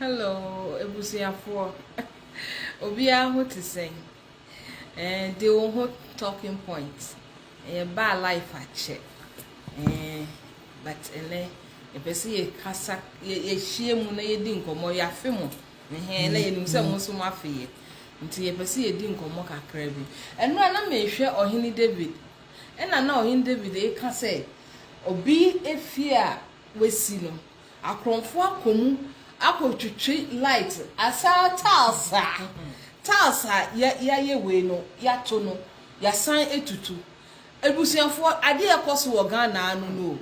Hello, Ebusiafo. Obia ho to say. They won't talking points. Ba life a check. But if I see a casa, ye shame when ye dink or more ya film. Na ye nimse mo so mafie. Nti ye pese ye din komo kakra bi. Eno na me hwe Ohini David. Na Ohini David e ka say obi efie a wesi no. Akromfo akomu akotwitwi light asa talsa ya ye we no ya to no ya san etutu ebusianfo ade ekoso wo Ghana anu no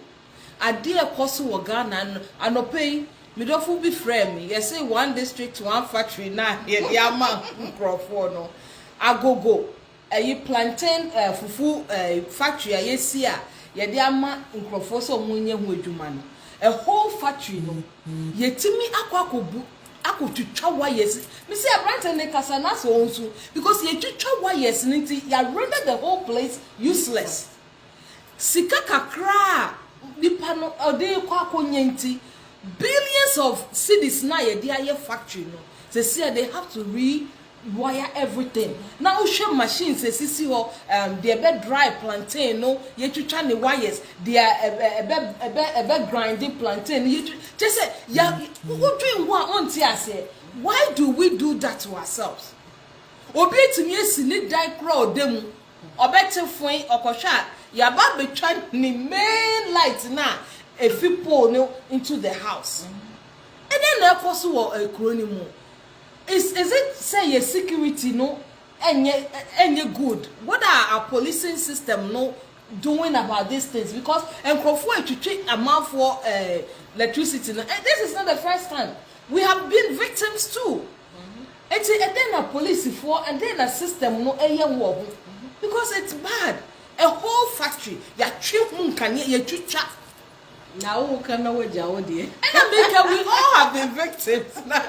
ade ekoso wo Ghana anu anopei midofo bi frame you say one district one factory na ye dia ma nkrofo no agogo ayi plantain fufu factory a yesi a ye dia ma nkrofo so munye hu adwuma no a whole factory no yetimi akwakobu akotwitwa wires me say abrante ne kasa na so onsu because yetwitwa wires nti ya render the whole place useless sika kakra nipa no ode kwakonye nti billions of cedis na ye dia ye factory no say they have to rewire everything now show machines sisi ho they be dry plantain no ye twitwa ne wires they ebe grinding plantain ye just say ya who doing what on ase why do we do that to ourselves obi etimi esi ni die crowd dem obete fun okosha ya ba betwa ni main light na efi pole no into the house and then na koso a kronimu is it say your security no any good what are our policing system no doing about these things because enkrofo atwitwe amount for electricity no this is not the first time we have been victims too and then a police for and then a system no wo because it's bad a whole factory ya twi kan ya twitwa now who can know what you dear? And we all have been victims now.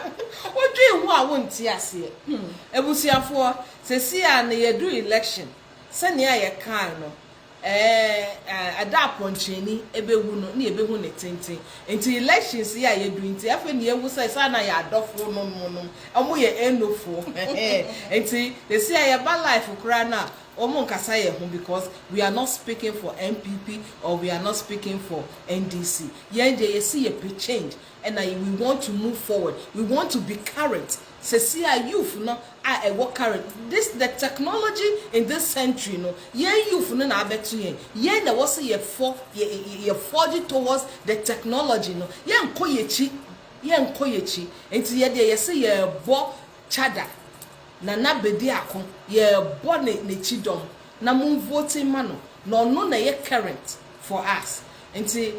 What do you want to see? Ebusiafo se see and you do election. Send ya kind adapt on chini ebewu no na ebehu ne tenten enti elections ya ye do enti afa ne ewu sai na ya adofo no omo ye enofo enti they say ya ba life kura na omo nkasa ye ho because we are not speaking for MPP or we are not speaking for NDC ye dey see a change and we want to move forward we want to be current say our youth no a work current this the technology in this century no ye youth no na abeto ye na was ye forge towards the technology no ye nkoyechi enti ye dey say ye bo chada na bedi akon ye bo ne chidom na mun voting mano no na ye current for us enti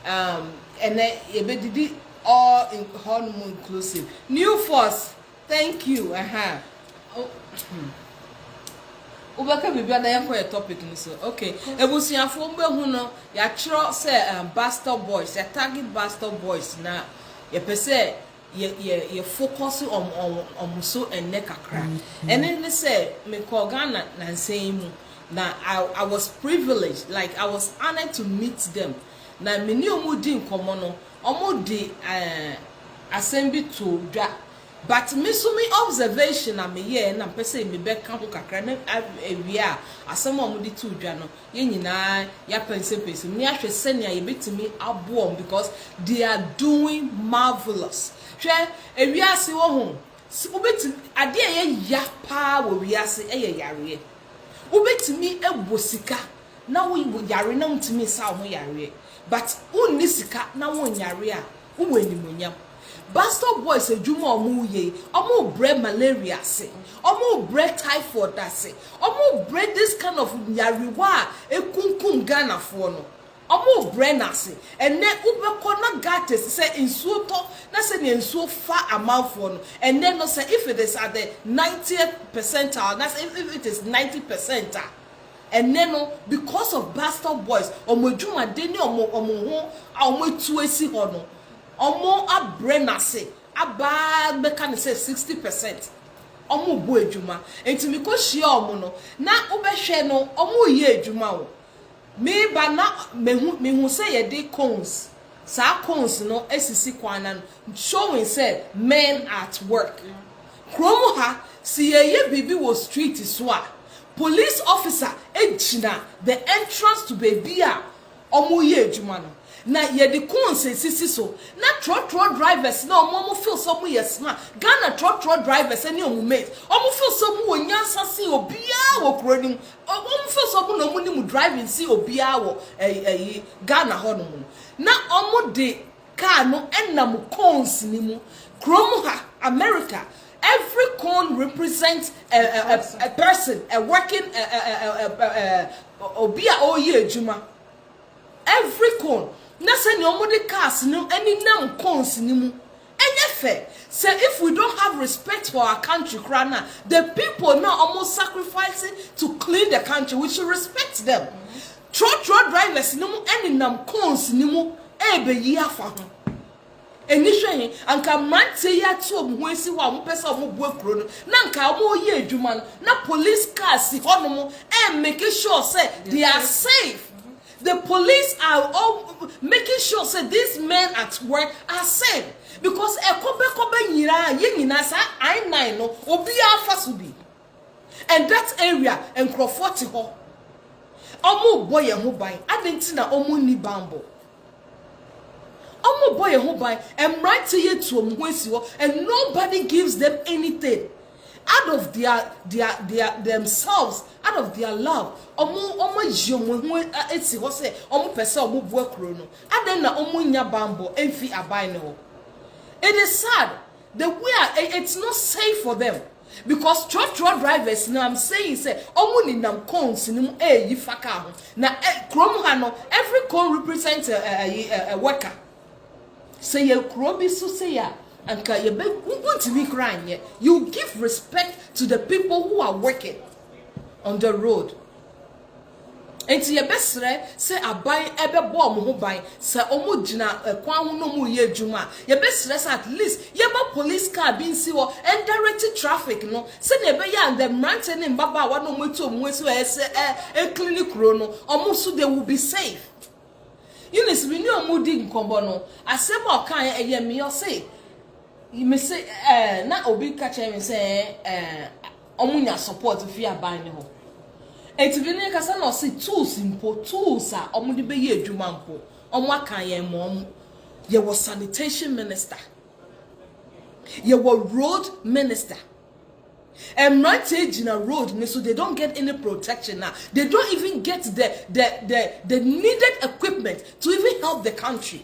and ye bedidi all inclusive new force. Thank you. Ubaka bibia na yanko your topic so. Okay. Ebusiafo mbe hu no ya tro say Buzstopboys, ya target Buzstopboys na ye pese ye focus on so enne kakra. And then say me ko Ghana na nsemu na I was privileged like I was honored to meet them. Na me ni omu di nkomo no omu di assembly to dwa but me so me observation na me ye na pese me be ka ho kakra na awia asem omo di to dwa no ye nyina ya pense me ahwe senia ye betimi aboom because they are doing marvelous hwe awia se wo ho ubetimi ade ye ya pa wo wiase eye yare ubetimi ebosika na wo yare na mtimi sa ho yare but unni sika na wo yare a wo animonyam Buzstopboys ejuma omuye omu bread malaria se omu bread typhoid ase omu bread this kind of yariwa ekunkun Ghana for no omu bread ase ene ubeko na gates say insuo to na say ne insuo fa amount for no and then no say if it is at the 90th percentile that's if it is 90% and then no because of Buzstopboys omu ejuma de ni omu ho omu tuesi ho no omo abrenase aba be can say 60% omo bo adwuma enti me ko hia omo no na obehwe no omo ye adwuma wo me ba na me hu say ye de cones sa cones no esisi kwana showing say men at work kromo ha si ye bibi wo street so a police officer ejina the entrance to baby a omo ye adwuma no na ye de cones esisi so na trotro drivers na omo feel so mo yes ma Ghana trotro drivers any omo mate omo feel so mo nyansa si obia wo kronim omo feel so mo no mo ni mu driving si obia wo Ghana ho no na omo de car no enam cones ni mu krom ha America every cone represents a person a working obia oye adwuma every cone na say ni omo de cars no any nam cones ni mu enye fe say if we don't have respect for our country krana the people now almost sacrificing to clean the country we should respect them trotro drivers ni mu any nam cones ni mu ebe yi afa ho eni hwen anka mante ya to omo esi wa mo pese omo bu akuro no na nka omo ye adwuma no na police cars ho no mo make sure say they are safe. The police are all making sure say these men at work are safe because ekobe nyira ye nyina sa I9 no obi afa so bi and that area enkrofoti ho omo boy ho ban adenti na omo ni bambo omo boy ho ban emrante ye to omo esi ho and nobody gives them anything out of their themselves out of their love omo jomo ho eti ho say omo pese omo bu akuro no aden na omo nya bambo emfi abai no it is sad the way it's not safe for them because truck drivers now I'm saying say omo ni nam cones ni mu yi faka ho na krom ha no every cone represents a worker say ye kro bi so say ya anka ye be untimi kran ye you give respect to the people who are working on the road enti ye besre say aban ebe bo mo ho ban say omo gina kwan ho no mu ye adwuma ye besre say at least ye ba police car bi nsi ho and direct traffic no say na ebe ya and the mountain in baba wa no mo to mo so e clinic ro no omo so they will be safe you know we no mo di nkombo no asem o kan eye me yo say you may say na obi catch me say omunya support fi aban ne ho etivini kasa na say tools impo tools a omu de be ye adwuma mpo omu akan ye mo ye was sanitation minister ye was road minister and right in a road so they don't get any protection now they don't even get the needed equipment to even help the country.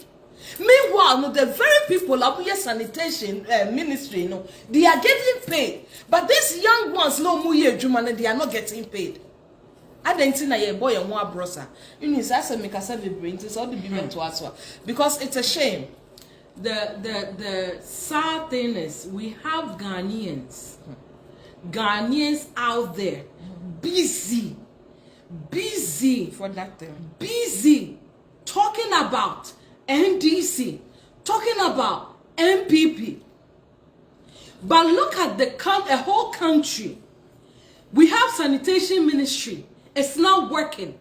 Meanwhile, no, the very people of your sanitation ministry, no, they are getting paid. But these young ones, no more year, they are not getting paid. I didn't think a boy and one brother. You need to make a service brain to all the people to us because it's a shame. The sad thing is we have Ghanaians out there busy for that thing, busy talking about NDC, talking about MPP. But look at the whole country. We have sanitation ministry. It's not working.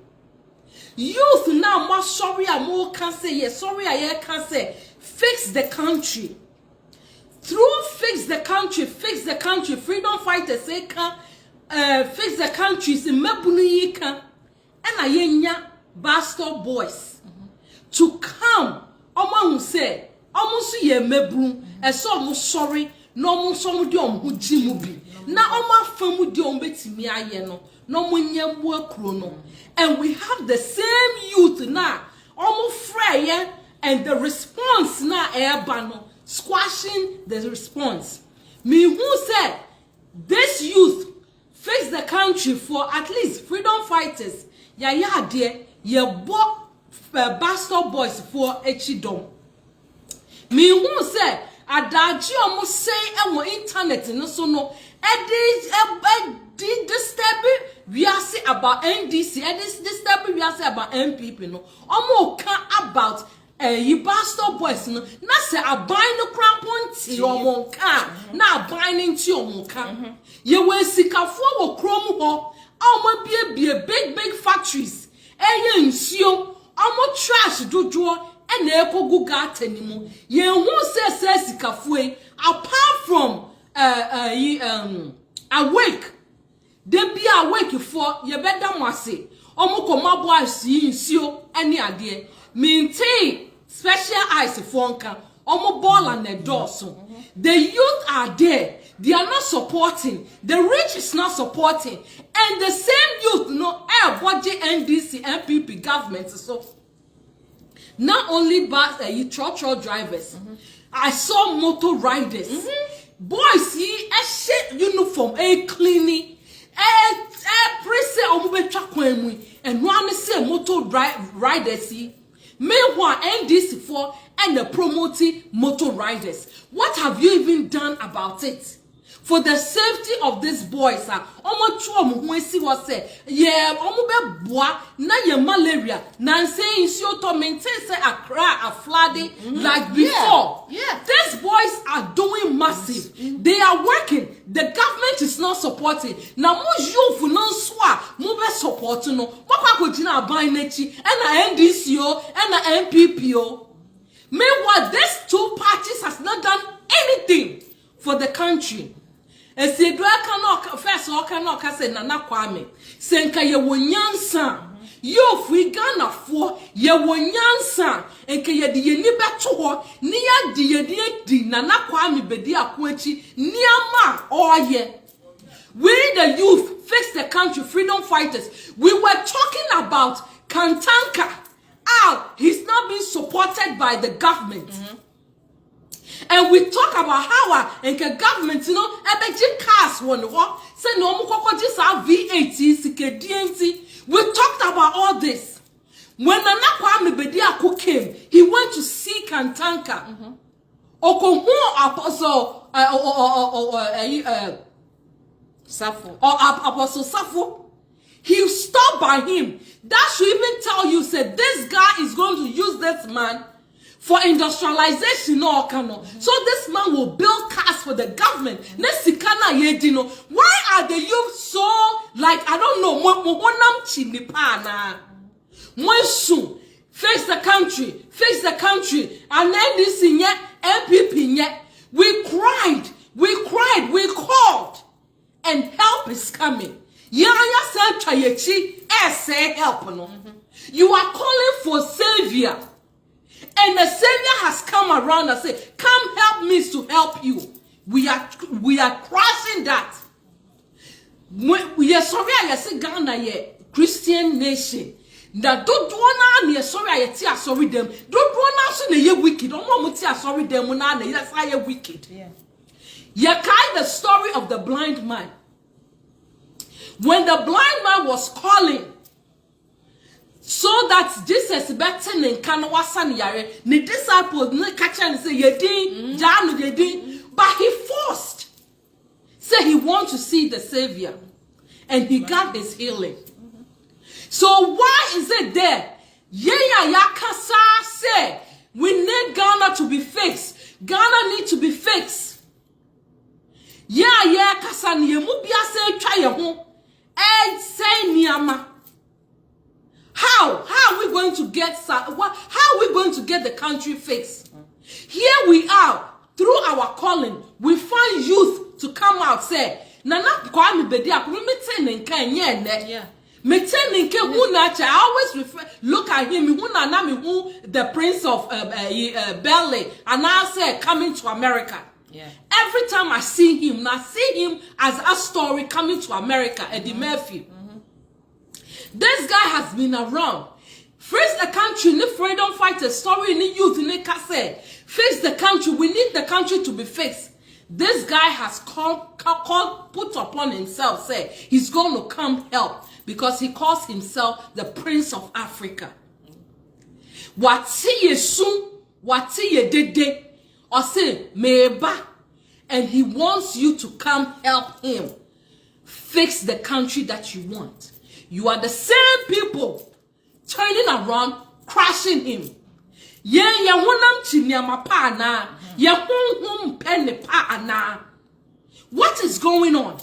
Youth now more sorry and more can say yes, sorry I can say fix the country. Through fix the country, freedom fighters say can fix the country in Mebuni can and ayenya Buzstopboys. To come, omo who say, omo su ye mebru, e so omo sorry, no omo so mo di omo ji mu bi. Na omo afamu di omo betimi aye no, no mo nyambu akuro no. And we have the same youth now, omo freye, and the response now eba no, squashing the response. Me who said, this youth fix the country for at least freedom fighters. Ya dear, ye bo Buzstopboys for Echidom. Me who say adaji omo say e wo internet no so no e disturb we are say about NDC e disturb we are say about MPP no omo kan about you Buzstopboys no na say aban no kraponti omo kan na aban nti omo kan ye we sikafo wo krom ho omo bie big factories eye nsuo omo trash dojo and eko gugata anymore. Ye who says sikafue apart from awake. They be awake for ye better mwase. Omoko mabwa si insio any idea. Maintain special eyes for nka. Omo ball and the doors. The youth are there. They are not supporting. The rich is not supporting. And the same youth, body NDC, MPP government. So, not only but truck drivers. I saw motor riders. Boys, see a shit uniform, a cleaning, a preset and one say motor riders. See, meanwhile, NDC for and the promoting motor riders. What have you even done about it? For the safety of these boys, omo chuo mo see what say, yeah, omo be boa na ye malaria, na say insio to maintain say a flooding like before. Yeah. These boys are doing massive. They are working. The government is not supporting. Na mo youth no swa mo be support no. Papa ko jina aban nechi, and NDCO and MPPO. Meanwhile, these two parties has not done anything for the country. Esedua cannot first or cannot say Nana Kwame. Senka ye wonyansa. Yo fi Ghana for ye wonyansa. Enke ye di ye ni beto ho. Niya di ye di Nana Kwame bedi akwechi. Niyama oye. We the youth fix the country, freedom fighters. We were talking about Kantanka. He's not being supported by the government. And we talk about how and the government, ebeji cars one say no mukoko just have VAT, DNC. We talked about all this. When Nana Kwame Bediako came, he went to see Kantanka. Okohu Apostle Safo. Or Apostle Safo. He stopped by him. That should even tell you, said this guy is going to use this man for industrialization or cano. So this man will build cars for the government. Why are the youth so like I don't know? Face the country, and then this in yet MPP yet. We cried, called, and help is coming. Say help no. You are calling for savior. And the savior has come around and said, come help me to help you. We are crossing that. We are sorry, I say Ghana ye Christian nation. That don't wanna ne sorry I tia sorry them. Don't wanna so ye wicked. Don't want to sorry them when I that's why you wicked. Yeah. You kind the story of the blind man. When the blind man was calling, so that Jesus better than Kanawasan Yare, the disciples no catch and say Yedin, Janu Yedin, but he forced. Say he wants to see the Savior, and he got his healing. So why is it there? Yeah, Yakasa say we need Ghana to be fixed. Ghana need to be fixed. Yeah, Kasan Yemubia say try your home. And say Niyama. How are we going to get how are we going to get the country fixed? Here we are, through our calling, we find youth to come out say, Nana Kwame Bediako, we meeting yeah. Meeting I always look at him, who the Prince of Belly, and I say coming to America. Yeah. Every time I see him as a story coming to America, Eddie Murphy. This guy has been around. Face the country, the freedom fighters, story in the youth, in the cassette. Face the country, we need the country to be fixed. This guy has put upon himself, say he's going to come help because he calls himself the Prince of Africa. Wati yesu, wati yedede. Or say, Meba, and he wants you to come help him fix the country that you want. You are the same people turning around, crashing him. What is going on?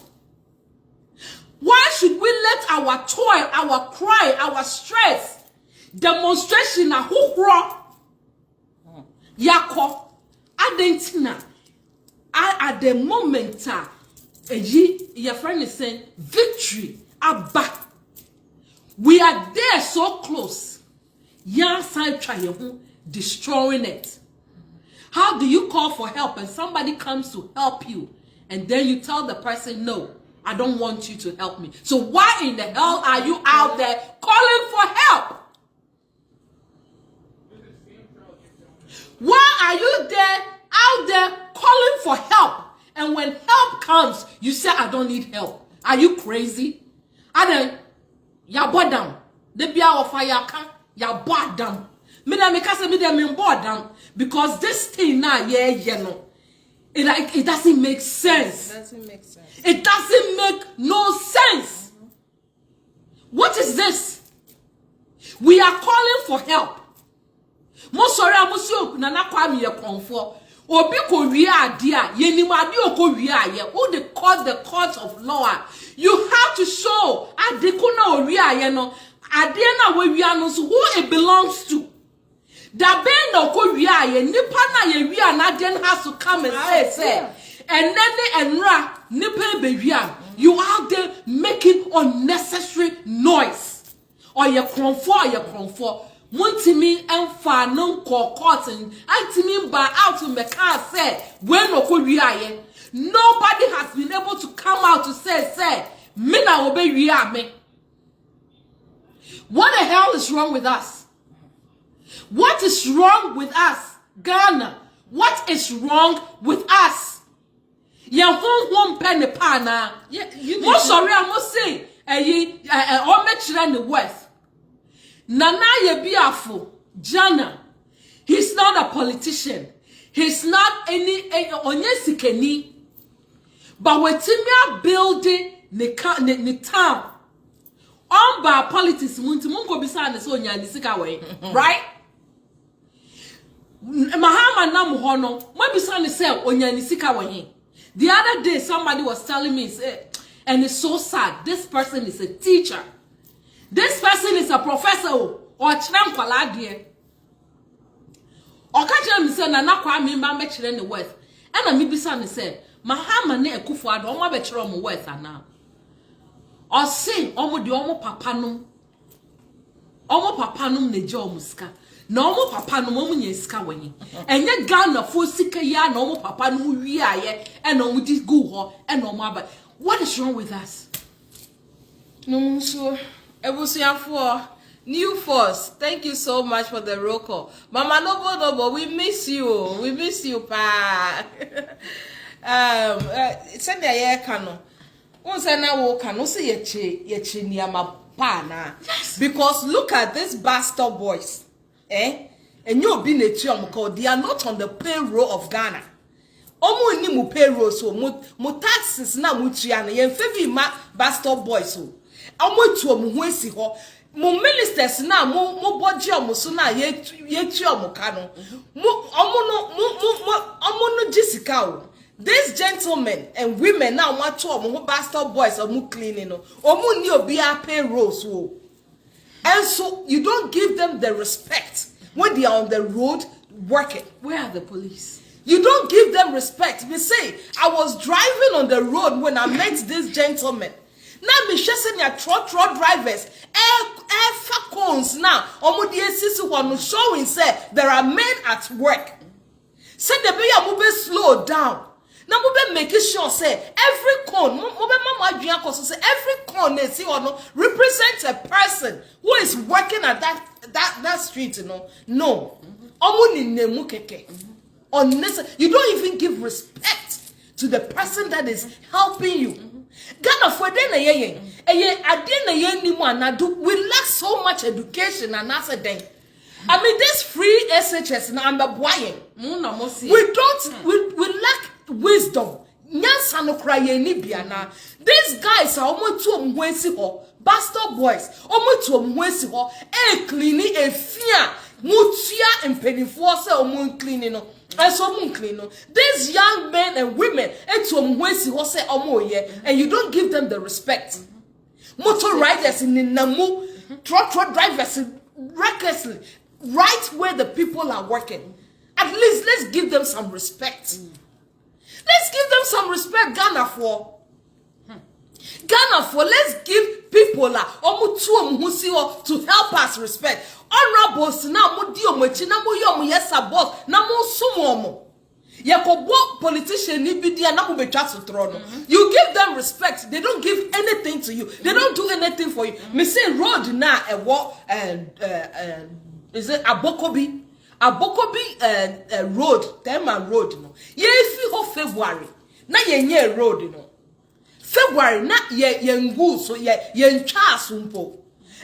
Why should we let our toil, our cry, our stress, demonstration, Yako adentina at the moment your friend is saying victory abba. We are there so close. Yan side try destroying it. How do you call for help and somebody comes to help you and then you tell the person, no, I don't want you to help me? So why in the hell are you out there calling for help? Why are you out there calling for help? And when help comes, you say, I don't need help. Are you crazy? And then, ya board down. The bia of fire can, ya board down. Me da me kase me da me board down. Because this thing now, it doesn't make sense. It doesn't make sense. It doesn't make no sense. What is this? We are calling for help. Mo sorry amusio na kwa me ye konfo. Obi ko wi ade a yenimade ko wi aye. Who the court of law. You have to show ade ko na wi aye no. Ade na we wi anu so who it belongs to. Da ben na ko wi aye nipa na ye wi anade has to come and say and then enra nipa be wi am. You out there making unnecessary noise. Or ye konfo Muntimi emfa no court and antimi ba out to make us say when okoliaye. Nobody has been able to come out to say me na obey me. What the hell is wrong with us? What is wrong with us? Ghana, what is wrong with us? Ya hon penny pana. Mo sorry I must say o me chire ne worth. Nana Yebiafo, Jana, he's not a politician. He's not any onyesikeni. But when Timia building the town, on by politics, munko bisane so nyanisika way, right? Mahama namuhono, mo bisane say onyanisika way. The other day, somebody was telling me, and it's so sad. This person is a teacher. This person is a professor or chram kwaladie. Or catch him say na nakwa me mba me chire ne worth. And me bisa ne say Mahama na ekufo ado omo be chire omo worth ana. Or say omo de omo papa num. Omo papa num na je omo sika. Na omo papa num omo nya sika wanyi. Enye Ghana fo sika ya na omo papa num wi aye e na omo di go ho e na omo aba. What is wrong with us? No so Ebusiafo, new force. Thank you so much for the roll call. Mama Nobo, we miss you. We miss you, pa. Send the air cano. Unsa na wo cano say yeche niama pa na. Because look at this Buzstopboys. And you be netuam called they are not on the payroll of Ghana. Omo ni mu payroll so mu taxes na mu tua na yen fevi ma Buzstopboys so. Amotu omo esi ho mo ministers na mo boje omo so na yetu omo ka no omo no jisika o. These gentlemen and women now want to omo Buzstopboys omo cleaning no omo ni obi a payroll so. And so you don't give them the respect when they are on the road working. Where are the police? You don't give them respect. Me say I was driving on the road when I met this gentleman. Now me chasing your truck drivers. Air falcons now. Omo di esisi one showing say there are men at work. Say the be ya move slow down. Now move making sure say every cone. Move mama adrian koso say every cone they see or no represents a person who is working at that street. You know no. Omo ni nemu keke. Unnecessary. You don't even give respect to the person that is helping you. Ghana for den na yen ade na yen ni mu anadu we lack so much education and answer then. I mean this free SHS na ambaboyen we lack wisdom. Nyansa no kra yen ni bia na these guys are omotu omwesi ho Buzstopboys omotu omwesi ho clean e fia mutia empenifo se omo clean no. And so these young men and women and you don't give them the respect. Motor riders in Namu, truck drivers recklessly, right where the people are working. At least let's give them some respect. Let's give them some respect, Ghana for. Let's give people to help us respect. Honorables now mo di omochi na mo yo mo yesa boss na mo sumo mo. Yakobo politician ni bi dia na mo betwa so tro no. You give them respect. They don't give anything to you. They don't do anything for you. Me say road na is it Abokobi road, Tema road no. Ye fi ho February. Na ye road no. February na ye ngu so ye ntwa asumpo.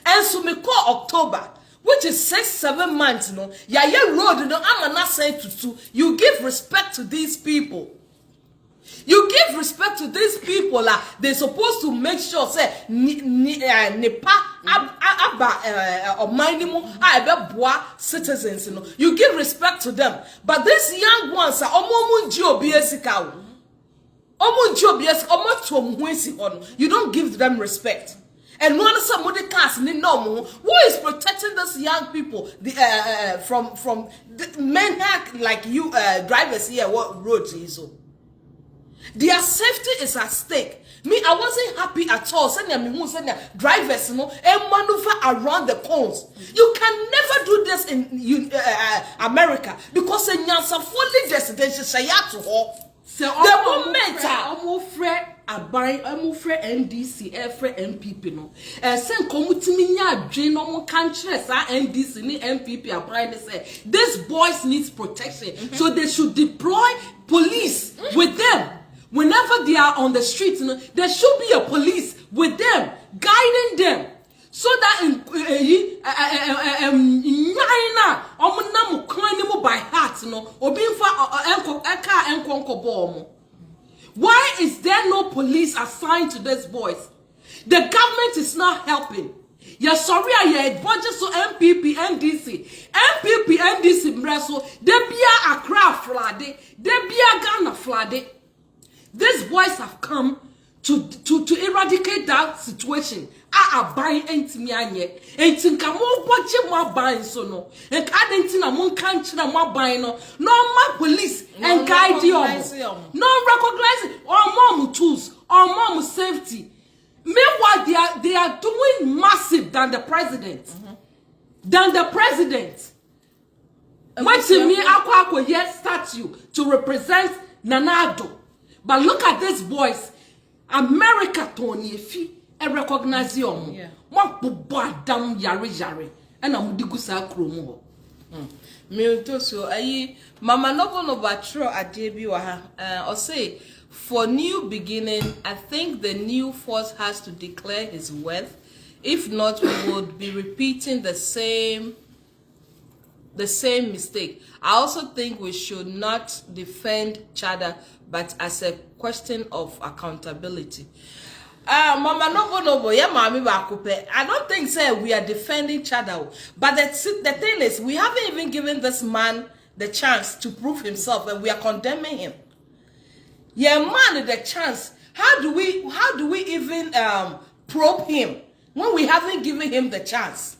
And so me call October, which is 6-7 months no. Ye road no am na say to you give respect to these people. You give respect to these people. They're supposed to make sure say citizens. You know, you give respect to them. But these young ones are you don't give them respect. And one somebody cast who is protecting these young people from the men like you drivers here what roads is so. Their safety is at stake. Me, I wasn't happy at all. Send drivers, maneuver around the cones. You can never do this in America because in Nyansa fully destination to all. The moment I'm NDC, MPP no. Send commuting nya drain no country NDC ni MPP applying say these boys needs protection, so they should deploy police with them. Whenever they are on the streets, there should be a police with them, guiding them. So that by heart, why is there no police assigned to these boys? The government is not helping. Yeah, sorry, I budget so MPP, NDC, Breso, they be a craft flooded, they be a Ghana flooded. These boys have come to eradicate that situation. I buying entimianye. Entinka mo budget mo buying so no. And adentina mo country na mo buying no. No more police and guide you. No recognizing or more tools or more safety. Meanwhile, they are doing massive than the president. Than the president. What to me, Aqua yet statue to represent Nanado. But look at these boys. America Tony fi e recognize you. What bubo adam yare and I'm digusa kromo. Me to so ayi mama no batro adebi wa ha or say for new beginning I think the new force has to declare his worth. If not, we would be repeating the same mistake. I also think we should not defend Chada, but as a question of accountability. Mama no yeah, mami bakupe. I don't think say we are defending Chada, but the thing is we haven't even given this man the chance to prove himself, and we are condemning him. Yeah, man, the chance. How do we even probe him when we haven't given him the chance?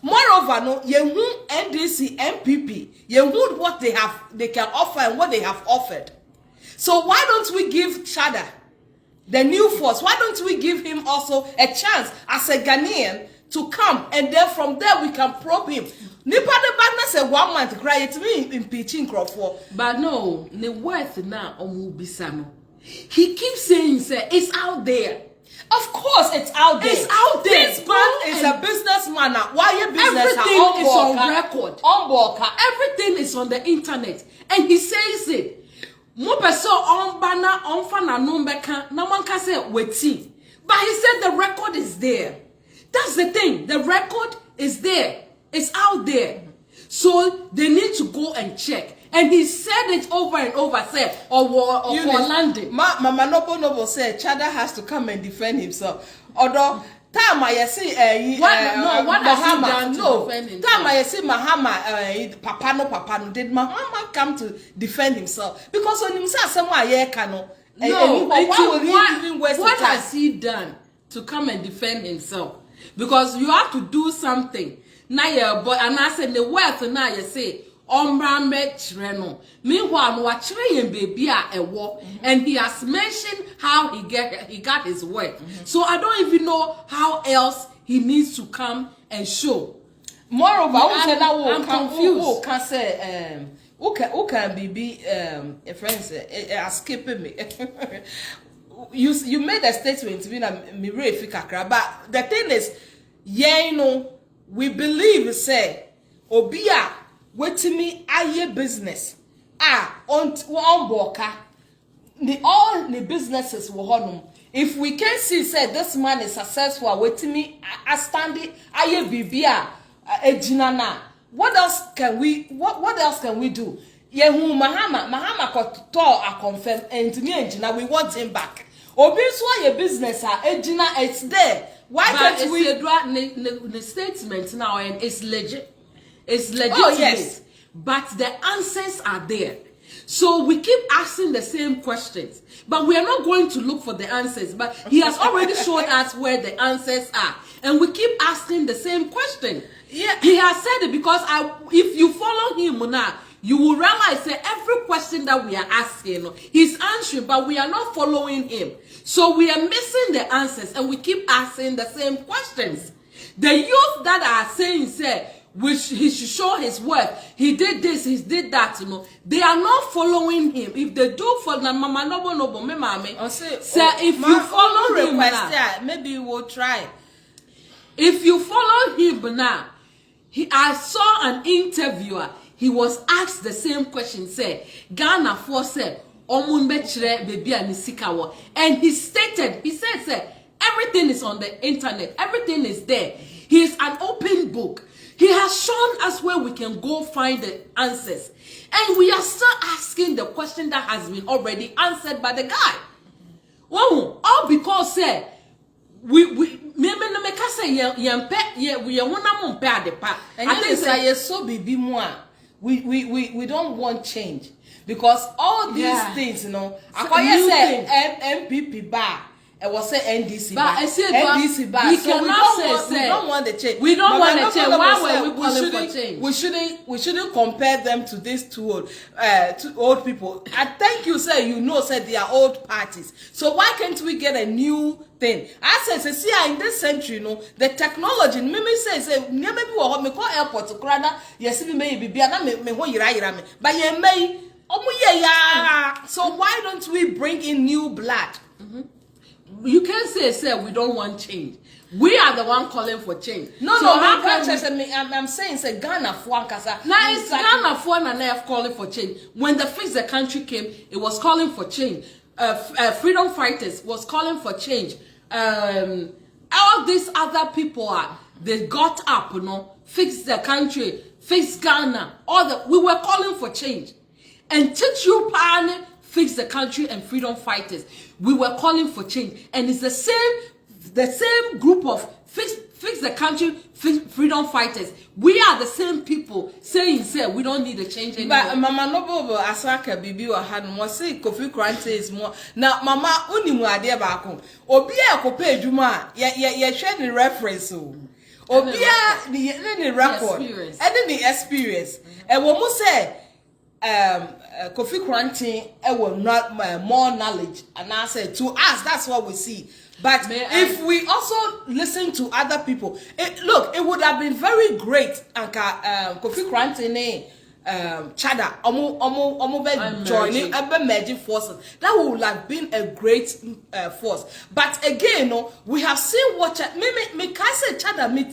Moreover, no, yehu NDC, MPP, yehu what they can offer and what they have offered. So why don't we give Chada, the new force, why don't we give him also a chance as a Ghanaian to come, and then from there we can probe him. Nipa de badna say 1 month cry it me impeaching Crawford. But no, the worth now omubisano. He keeps saying say it's out there. Of course, it's out there. It's out there. This man is a businessman. Why your business? Everything is on record. Everything is on the internet, and he says it. Mo person on banner on fana nombeka na manka say waiting, but he said the record is there. That's the thing. The record is there. It's out there. So they need to go and check. And he said it over and over, said, or for landing. Mama Nobo said Chada has to come and defend himself. Although, time I see what has he done to defend himself? Time I see Mahama, Papa no, did Mahama come to defend himself? Because when himself somewhere here cano. No, what has he done to come and defend himself? Because you have to do something. Now, but and I said the wealth now you say. Omra Treno. Meanwhile, no Achre baby a walk, and he has mentioned how he got his work. So I don't even know how else he needs to come and show. Moreover, I'm confused. Who can say who can be friends escaping me. You made a statement to me really kakra, but the thing is, we believe say obia wetimi aye business on boka all the businesses wo honum. If we can see say this man is successful wetimi standing aye bibia ejinana, what else can we do? Yehu mahama ko to a confirm and me ejina, we want him back. Obi so your business ejina, it's there. Why can't we the statement now, and it's legit. It's legitimate. Oh, yes. But the answers are there. So we keep asking the same questions, but we are not going to look for the answers. But he has already shown us where the answers are, and we keep asking the same question. Yeah, he has said it because if you follow him now, you will realize that every question that we are asking, he's answering, but we are not following him. So we are missing the answers, and we keep asking the same questions. The youth that are saying, say, which he should show his worth, he did this, he did that, they are not following him. If they do follow, mama nobo, me mame, say if you follow him now, maybe we'll try. If you follow him now, I saw an interviewer. He was asked the same question. Say Ghana for say omunbechre baby anisikawo, and he said, say everything is on the internet, everything is there. He is an open book. He has shown us where we can go find the answers, and we are still asking the question that has been already answered by the guy. Well, all because say we don't want change because all these things, I say MPP bar. I was say NDC bar. NDC bar. We so we don't want the change. We don't want the change. Why were we calling for change? We shouldn't compare them to these two old people. I think you say said they are old parties. So why can't we get a new thing? I say see in this century, the technology. Maybe say maybe we call airport to Krana. Yes, we may be me but ye may so why don't we bring in new blood? You can't say we don't want change. We are the one calling for change. No, I'm saying say Ghana for Ankasa. Now it's Ghana for and calling for change. When the Fix the Country came, it was calling for change. Freedom Fighters was calling for change. All these other people they got up, fix the country, fix Ghana. We were calling for change. And teach you partner. Fix the Country and Freedom Fighters. We were calling for change, and it's the same group of fix the Country, Freedom Fighters. We are the same people saying, we don't need a change anymore. But Mama Nobo Asaka Bibi or had more say Kofi Krante is more. Now Mama Unimu Adia Bako. Obia Kope Juma, ye share the reference. Obia the record. And then the experience. And when we say Kofi Krante will not more knowledge, and I said to us that's what we see. But if we also listen to other people, it would have been very great. Kofi Krante Chada joining merging forces. That would have been a great force. But again, we have seen what me can say Chada me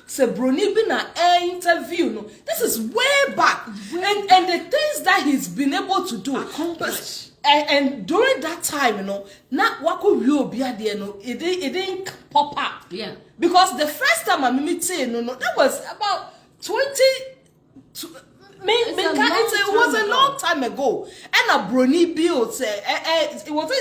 se broni bina interview. This is way back, and the things that he's been able to do. Accomplish. And during that time, not wako real beer there, it didn't pop up. Yeah. Because the first time I meet that was about 20. It was a long time ago. And a brony built it was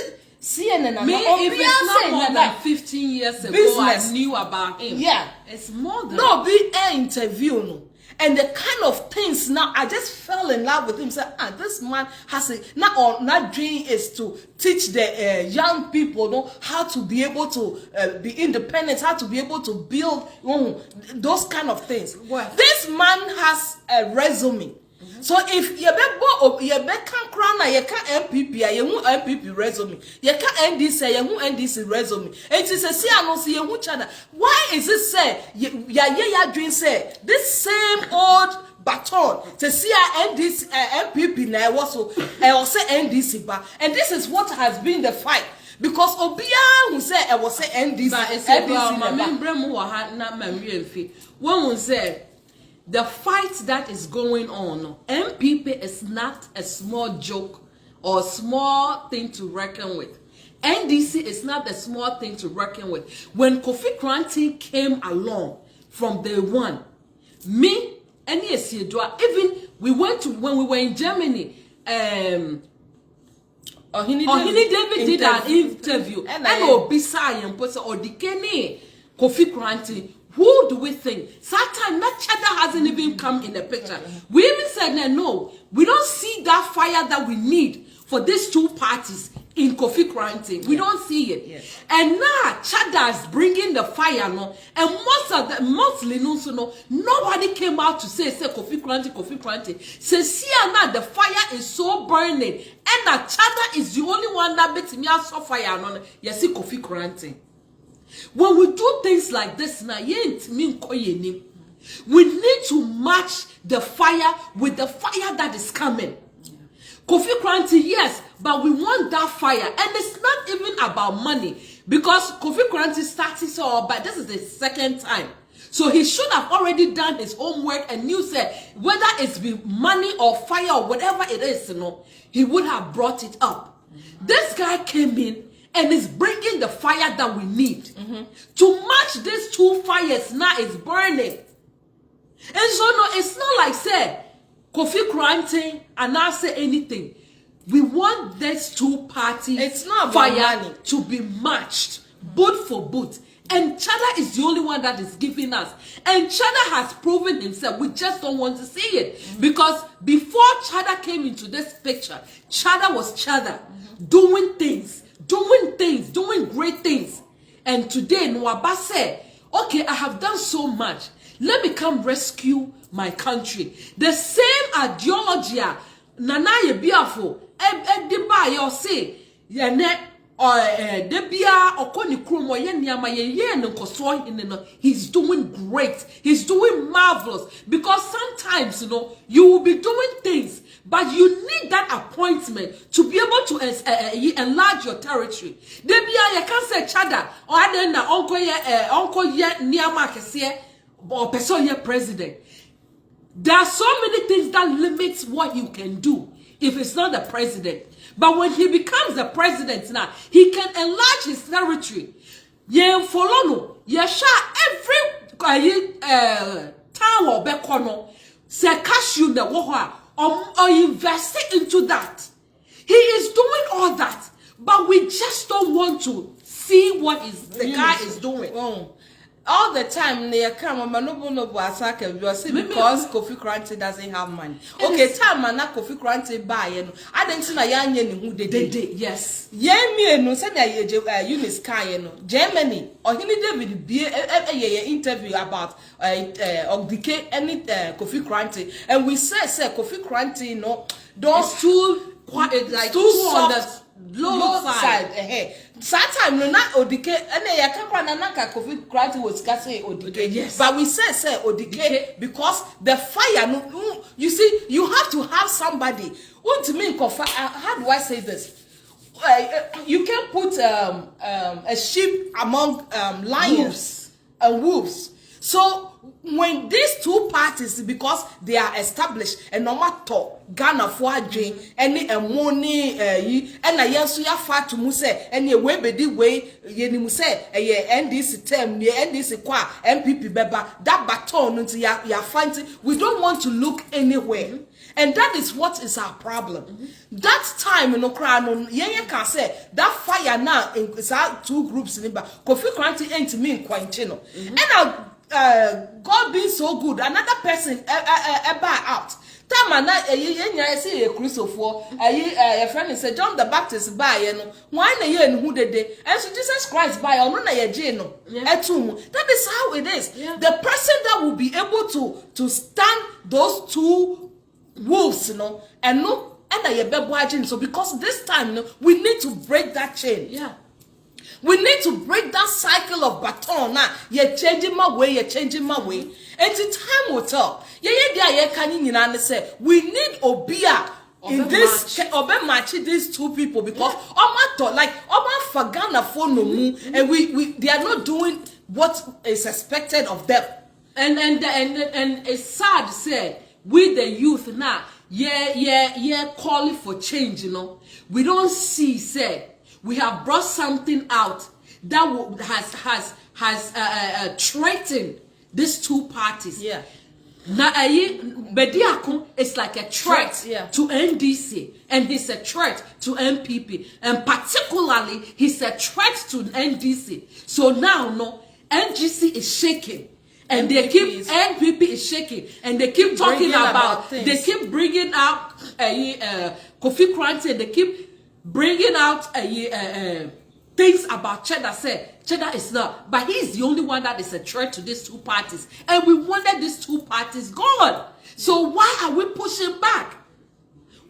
CNN. If it's not more than 15 years ago, business. I knew about him. Yeah. It's more than be an interview. And the kind of things now, I just fell in love with him. Said, this man has not dream is to teach the young people how to be able to be independent, how to be able to build those kind of things. What? This man has a resume. So if you can crown, you can MPP, you MPP resume, you can NDC, you NDC resume. It is a see and see you channel. Why is it say ya dream say this same old baton to see NDC MPP now also say NDC ba, and this is what has been the fight. Because Obia who said I was say NDC, one say the fight that is going on, MPP is not a small joke or small thing to reckon with. NDC is not a small thing to reckon with. When Kofi Kranti came along from day one, me and even we went to when we were in Germany. Ohini David did an interview and Obisa and Posa or Dikeni Kofi Kranti. Who do we think? Satan, that Chada hasn't even come in the picture. We even said no, we don't see that fire that we need for these two parties in Kofi Kranti. We don't see it. Yes. And now Chada is bringing the fire, no, and mostly no, nobody came out to say Kofi Kranti. Say, see now the fire is so burning, and that Chada is the only one that makes me out so fire. No, yes, see Kofi Kranti. When we do things like this now, we need to match the fire with the fire that is coming. Kofi Kranti, yes, but we want that fire. And it's not even about money. Because Kofi Kranti started so, but this is the second time. So he should have already done his homework and knew, whether it's be money or fire or whatever it is, he would have brought it up. This guy came in and is bringing the fire that we need. To match these two fires now is burning. And so no, it's not like Kofi Kranti and not say anything. We want these two parties it's not fire money to be matched, boot for boot. And Chada is the only one that is giving us. And Chada has proven himself. We just don't want to see it. Because before Chada came into this picture, Chada was Chada, doing things, doing great things. And today, Nwaba said, okay, I have done so much. Let me come rescue my country. The same ideology, Nana Yebiafo, Ediba, you say, Yane, or Debia, or Koni Krumo, Yenyama, Yen, and Kosoy, he's doing great. He's doing marvelous. Because sometimes, you will be doing things, but you need that appointment to be able to enlarge your territory. Debia, you can't say Chada, or then Uncle Niama Kesie, or person president. There are so many things that limits what you can do if it's not the president. But when he becomes the president now, he can enlarge his territory. Ye follow no, ye every town or bekono se cashew the water or invest into that. He is doing all that, but we just don't want to see what the guy is doing. All the time they come because Kofi Kranti doesn't have money. Okay, time na Kofi Kranti buy I didn't know yan who they did. Yes. Me no said Eunice Kai Germany or he David be a interview about Ogdike any Kofi Kranti, and we say Kofi Kranti those two like too soft low side. Sometimes no not Odike and ya kakwa na naka Kofi Kranti was say Odike. Yes. But we say Odike because the fire you see you have to have somebody. How do I say this? You can put a sheep among lions and wolves. So when these two parties, because they are established, and no matter Ghana for Jane, any money, and a yes, we are far to Muse, and your way be the way you muse, and this term, and this qua, MPP Beba, that baton until you are finding. We don't want to look anywhere. And that is what is our problem. That time in Ukraine, you can say that fire now is our two groups in Kofi Kranti ain't me Quintino. And God being so good, another person buy out. Tamana see a crucible a friend said John the Baptist buy why na ye who did it, and so Jesus Christ buy on na ye jeno. That is how it is. The person that will be able to stand those two wolves, no, and no, and I be so because this time, no, we need to break that chain. Yeah. We need to break that cycle of baton. Now, you're changing my way, you're changing my way. And the time will tell. Say we need Obia in this Obe match these two people because like Fagana for no mu and we they are not doing what is expected of them. And it's sad to say we the youth now, calling for change, you know. We don't see say we have brought something out that has threatened these two parties. Yeah. Now, Bediako is like a threat to NDC, and he's a threat to NPP, and particularly he's a threat to NDC. So now, no, NGC is shaking, and NPP is shaking, and they keep talking about they keep bringing out Kofi Krante, they keep bringing out things about Cheddar. Say Cheddar is not, but he's the only one that is a threat to these two parties, and we wanted these two parties gone. So why are we pushing back?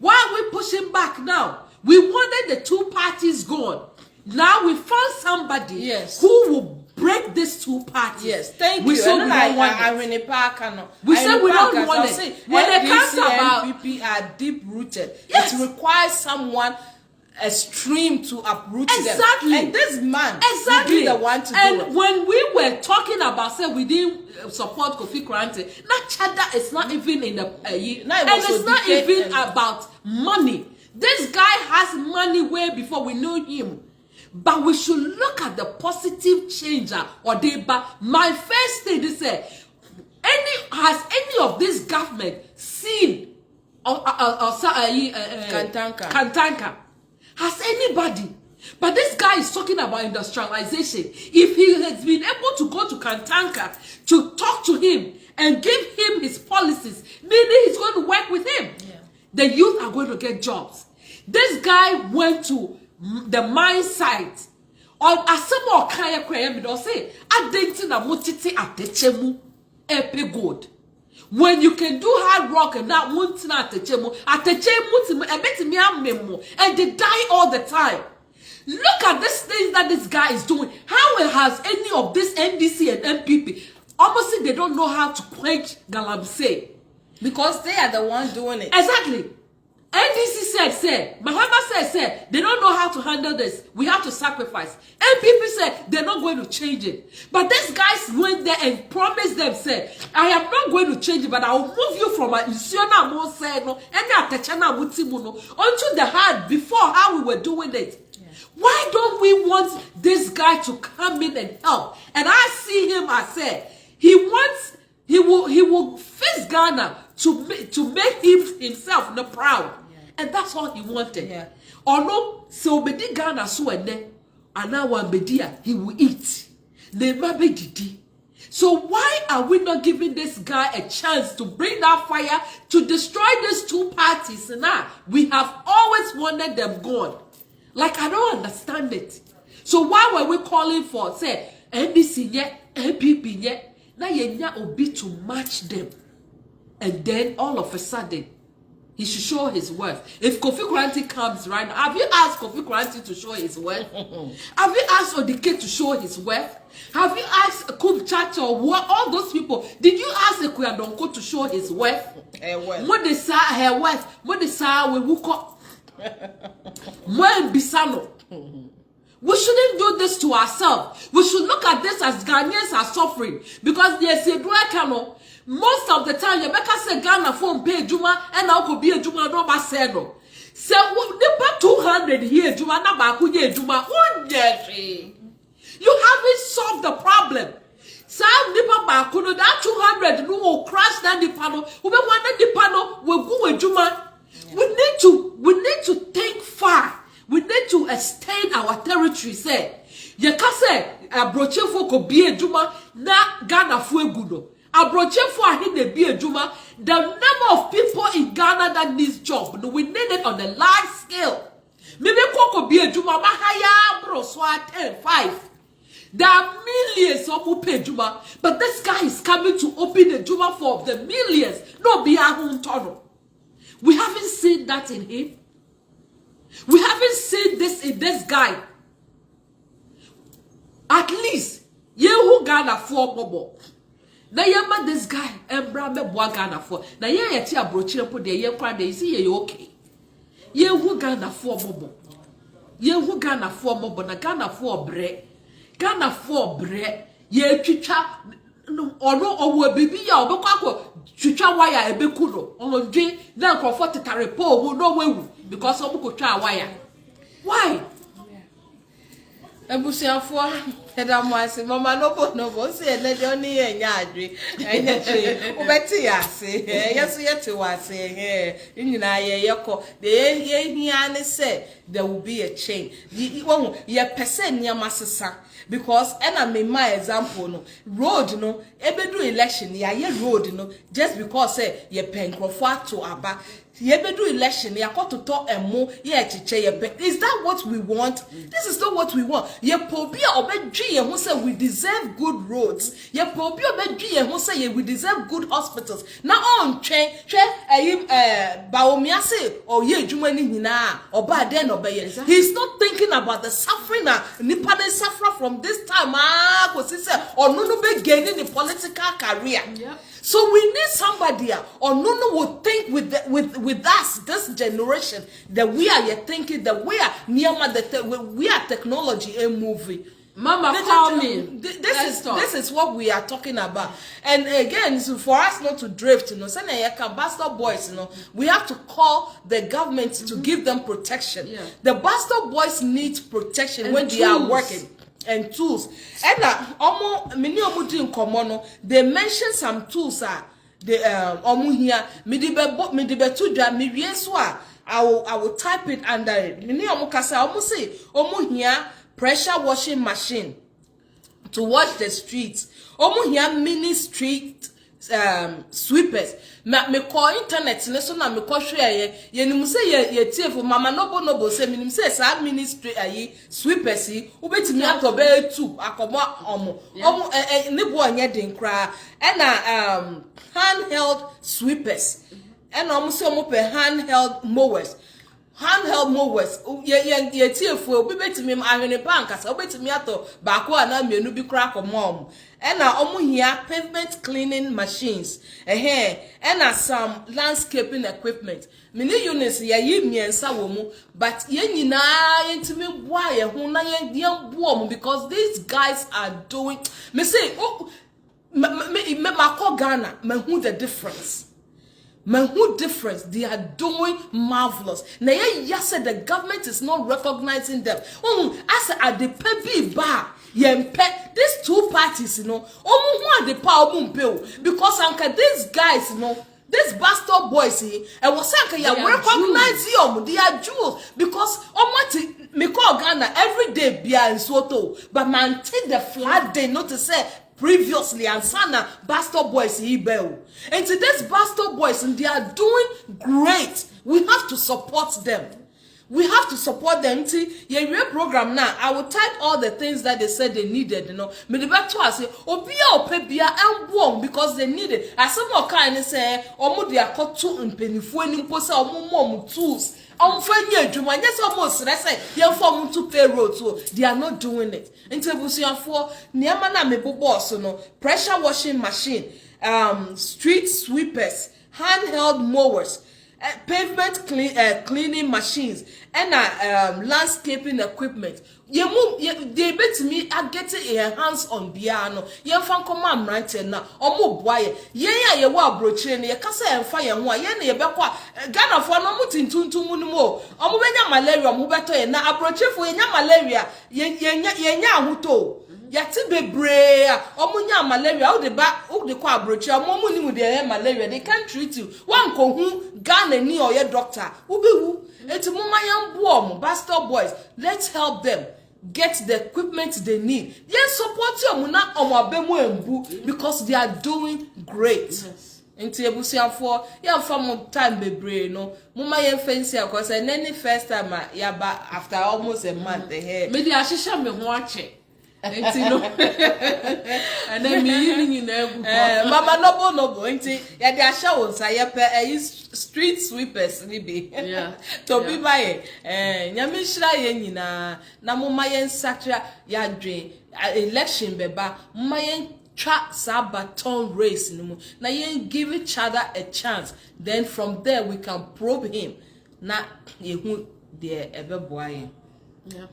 Why are we pushing back now? We wanted the two parties gone. Now we found somebody who will break these two parties. Yes, thank you. Said we don't want it. We said we don't want it. When it comes about NPP are deep rooted, it requires someone extreme to uproot them. And this man will be the one to do it. And when we were talking about, say, we didn't support Kofi Krante, that Chada is not even in the and it's not even about money. This guy has money way before we know him. But we should look at the positive changer or deba. My first thing is say, has any of this government seen Kantanka? Has anybody? But this guy is talking about industrialization. If he has been able to go to Kantanka to talk to him and give him his policies, meaning he's going to work with him. Yeah. The youth are going to get jobs. This guy went to the mine site. Or asemo kaya kwaya mi do say adenti na motiti atechemu epe gold. When you can do hard work and not want to atechemu ebetimi amemo and they die all the time. Look at this thing that this guy is doing. How has any of this NDC and MPP almost they don't know how to quench Galamsey because they are the ones doing it. Exactly. NDC said, Mahama said, they don't know how to handle this. We have to sacrifice. NPP said, they're not going to change it. But these guys went there and promised them, said, I am not going to change it, but I will move you from a Isiona Moseno and Atachana Mutimuno onto the hard before how we were doing it. Yeah. Why don't we want this guy to come in and help? And I see him, I said, he will face Ghana to make himself the proud. And that's all he wanted. Yeah. Or no, so bedi Ghana so and then and now one bedia he will eat. So why are we not giving this guy a chance to bring that fire to destroy these two parties? Now we have always wanted them gone. Like I don't understand it. So why were we calling for say NDC yet, MPP yet? Now yenya obi to match them. And then all of a sudden he should show his worth. If Kofi Krante comes right now, have you asked Kofi Krante to show his worth? Have you asked Odike to show his worth? Have you asked Kub Chacha or all those people? Did you ask Ekuya Donko to show his worth? What they say her worth? What they say we woke up? Bisano. We shouldn't do this to ourselves. We should look at this as Ghanaians are suffering because they say most of the time, you say Ghana phone pay Juma and now could be a Juma no Baseno. So, the 200 here, Juma, Nabaku, Juma, you haven't solved the problem. Some Nipa Bakuno, that 200 will crash down the panel. Who wanted the panel will go with Juma. We need to think far. We need to extend our territory. Say, you can say, a broche for could be a Juma, na Ghana fueguno. The number of people in Ghana that needs job, we need it on a large scale. Maybe Koko be a Juma Mahaya bro swat 5. There are millions of who pay Juma, but this guy is coming to open the Juma for the millions. No be a home tunnel. We haven't seen that in him. We haven't seen this in this guy. At least, who Ghana for bobo. Na yema this guy embra me boa Ghana for. Na ye ti abrochi po de ye kwa de see ye okay. Who Ghana for bobo. Who Ghana for bobo na Ghana for bre. Ghana for bre. Ye twitwa ono owo bibi ya obekwa ko twitwa wire ebekuro. Ono dwe na nkrofo tetare po wo no wewu because obuko twa wire. Why? Ebusiafo edamwase mama no se elede oni enya adwe enya che ubeti yase yeso yete wase nyina yekọ de hia ne say there will be a change ye person niam sesa because ena me my example no road no ebedu election ya ye road no just because say ye penkrofo ato aba yebedu election yakototo emo ye chiche ye. Is that what we want? This is not what we want. Ye pobia obedwi ye ho say we deserve good roads. Ye pobia obedwi ye ho say we deserve good hospitals. Na on twen baomiase or ye adwuma ni nyina oba de no be ye. He's not thinking about the suffering na nipa dey suffer from this time ko say ono no be gaining the political career. Yeah. So we need somebody or no will think with us this generation that we are thinking that we are near we are technology a movie. Mama, call me. This is what we are talking about. And again, so for us not to drift, Buzstopboys, we have to call the government to give them protection. Yeah. The Buzstopboys need protection and when tools. They are working. And tools. And many in common, they mention some tools the here midibe to dra me I will type it under it. Many kasa say here pressure washing machine to wash the streets. Here mini street sweepers. Me call internet so na me call share ye nim say ye tie for mama no say me nim say sa ministry ayi sweepers yi ubetimi atobe 2 akomo omo ne bo anya den kra na handheld sweepers and omo say omo pe handheld mowers ye tie for obi betimi ahwene bank asa obetimi ato ba ko ana mienu bi kra akomo ena omo here pavement cleaning machines ena some landscaping equipment mini units ya yi miensa wo mu but ye nyina yentimi boa ye ho na ye boa mu because these guys are doing me say me call Ghana me who the difference. Man, who difference? They are doing marvelous. Now, yes, the government is not recognizing them. As at the pebi bar, these two parties, who are the power bill because anka these guys, these Buzstopboys, and was saying you recognize them. They are jewels because me call Ghana every day be in Soto, but man take the flat day not to say. Previously, and Sana Buzstopboys Hebel. And today's Buzstopboys, and they are doing great. We have to support them. We have to support them. Your program now, I will type all the things that they said they needed, Me the back to us say, Obia Opebia and Wong because they need it. As some more kind of say, Omo they are caught two and penny for any posa or tools. Yes, almost let's say you form to payroll too. They are not doing it. Until we see for Niamana mebo boss, pressure washing machine, street sweepers, handheld mowers, pavement cleaning machines, and landscaping equipment. They bet me I get a hands on piano. Ye fan command right now. Omo boy. Ye wa broche ye kasa en fire ho ye na ye bekwa Ghana for no mutin tuntum mu mo. Omo benya malaria mo beto ye na abroche fo ye nya malaria ye nya ahuto. Yati bebre omo nya malaria o de kwa abroche omo mu ni mu de malaria they can't treat you. Wan ko hu Ghana ni or ye doctor. Ubewu eti mo mayan bo mo Buzstopboys. Let's help them get the equipment they need. Yes, support you muna omabemu embu because they are doing great. Yes. Into ebusian for ya from time bebre no. Mama ye fancy because any first time ya ba after almost a month here. Me di ashisha me ho ache. Enti no. And then me in the Mama noble enti ya de ahya won sa ye pe street sweepers ni bi. Yeah. To be by nyame hira ye nyina na moma ye nsakra ya dwen election beba moma ye twa sa baton race no mu na ye give each other a chance, then from there we can probe him na ye hu de ebeboa ye. Yeah.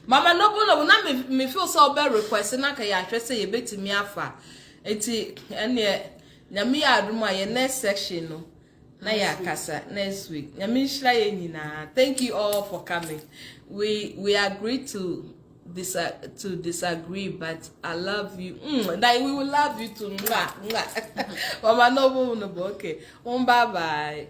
Mama noble na me feel so be request na ka ya hwe say ye betimi afa enti ene nyame ya aduma ye next section no na ya kasa next week. Nyame hira ye nyina. Thank you all for coming. We agreed to disagree, but I love you. That we will love you too. Mama noble okay. Bye bye.